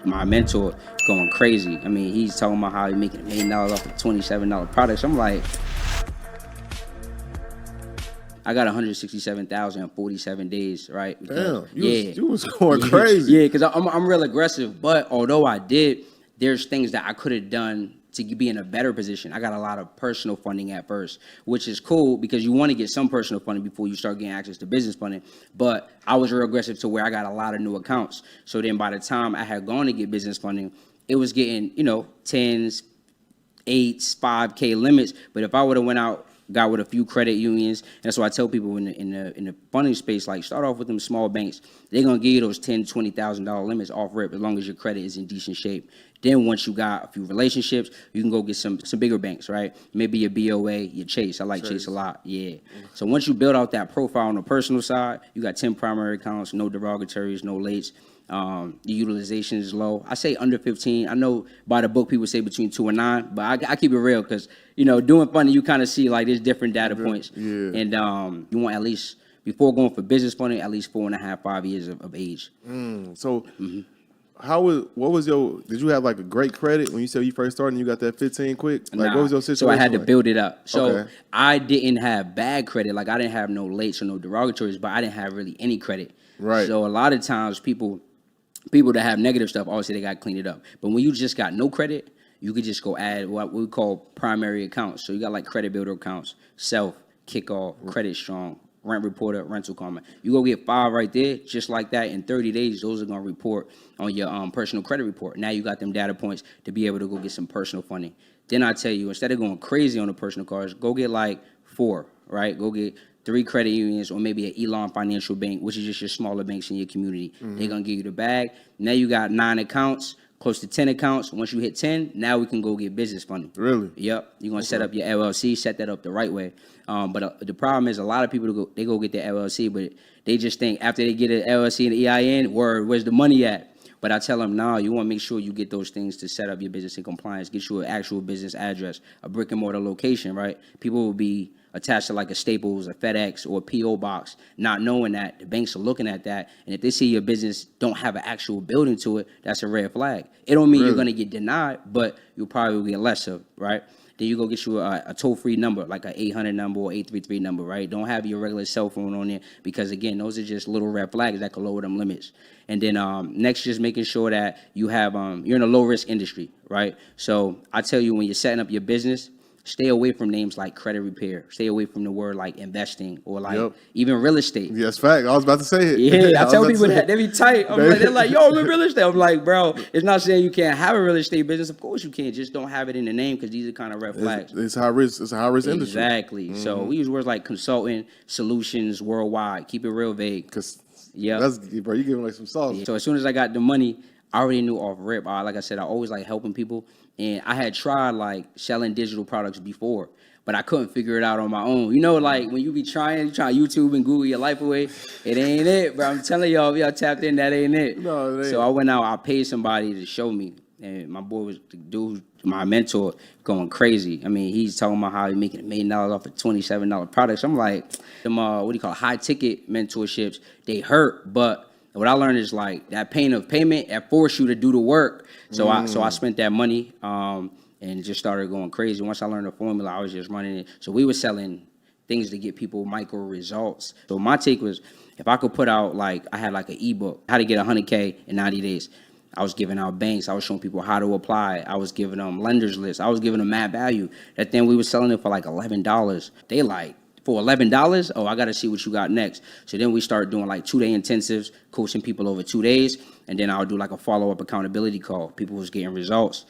my mentor going crazy. I mean, he's talking about how he's making $1 million off of $27 products. I'm like, I got 167,000 in 47 days, right? Because, damn, you was going crazy. Yeah, because I'm real aggressive. But although I did, there's things that I could have done to be in a better position. I got a lot of personal funding at first, which is cool because you want to get some personal funding before you start getting access to business funding. But I was real aggressive to where I got a lot of new accounts. So then by the time I had gone to get business funding, it was getting, 10s, 8s, 5K limits. But if I would have went out, got with a few credit unions, and that's why I tell people in the funding space, like, start off with them small banks. They're gonna give you those $10,000, $20,000 limits off rip as long as your credit is in decent shape. Then once you got a few relationships, you can go get some bigger banks, right? Maybe your BOA, your Chase. I like Chase a lot. Yeah. So once you build out that profile on the personal side, you got 10 primary accounts, no derogatories, no lates. The utilization is low. I say under 15. I know by the book people say between 2 and 9, but I keep it real because doing funding you kind of see like there's different data points, and you want at least before going for business funding at least 4.5, 5 years of age. Did you have like a great credit when you said you first started and you got that 15 quick? Like, what was your situation? So I had to like? build it up. So I didn't have bad credit. Like I didn't have no lates or no derogatories, but I didn't have really any credit. Right. So a lot of times people that have negative stuff, obviously they got to clean it up. But when you just got no credit, you could just go add what we call primary accounts. So you got like credit builder accounts, self, kickoff, credit strong, rent reporter, rental comment. You go get 5 right there, just like that. In 30 days, those are going to report on your personal credit report. Now you got them data points to be able to go get some personal funding. Then I tell you, instead of going crazy on the personal cards, go get like 4, right? Go get 3 credit unions or maybe an Elon Financial Bank, which is just your smaller banks in your community. They're going to give you the bag. Now you got 9 accounts, close to 10 accounts. Once you hit 10, now we can go get business funding. Really? Yep. You're going to set up your LLC, set that up the right way. But the problem is a lot of people, go get their LLC, but they just think after they get an LLC and an EIN, where's the money at? But I tell them, no, you want to make sure you get those things to set up your business in compliance, get you an actual business address, a brick and mortar location, right? People will be attached to like a Staples, a FedEx, or a P.O. box, not knowing that the banks are looking at that. And if they see your business don't have an actual building to it, that's a red flag. It don't mean you're going to get denied, but you'll probably get less of, right? Then you go get you a toll-free number, like an 800 number or 833 number, right? Don't have your regular cell phone on there because, again, those are just little red flags that could lower them limits. And then next, just making sure that you have you're in a low-risk industry, right? So I tell you, when you're setting up your business, stay away from names like credit repair. Stay away from the word like investing or like even real estate. Yes, fact. I was about to say it. Yeah, I tell people that. They be tight. They're like, yo, I'm in real estate. I'm like, bro, it's not saying you can't have a real estate business. Of course you can. Just don't have it in the name because these are kind of red flags. It's high risk. It's a high risk industry. Exactly. So we use words like consulting, solutions, worldwide. Keep it real vague. That's, bro, you giving like some sauce. So as soon as I got the money, I already knew off rip. Like I said, I always like helping people. And I had tried like selling digital products before, but I couldn't figure it out on my own. Like when you try YouTube and Google your life away, it ain't it, bro. I'm telling y'all, if y'all tapped in, that ain't it. No, it ain't. So I went out, I paid somebody to show me. And my boy was the dude, my mentor, going crazy. I mean, he's talking about how he's making $1 million off of $27 products. I'm like, them high ticket mentorships, they hurt, but what I learned is like that pain of payment that forced you to do the work. So I spent that money and just started going crazy. Once I learned the formula, I was just running it. So we were selling things to get people micro results. So my take was, if I could put out I had like an ebook, how to get 100K in 90 days. I was giving out banks. I was showing people how to apply. I was giving them lenders lists. I was giving them mad value. That thing we were selling it for like $11. They like, for $11, oh, I got to see what you got next. So then we start doing like 2-day intensives, coaching people over 2 days. And then I'll do like a follow-up accountability call. People was getting results.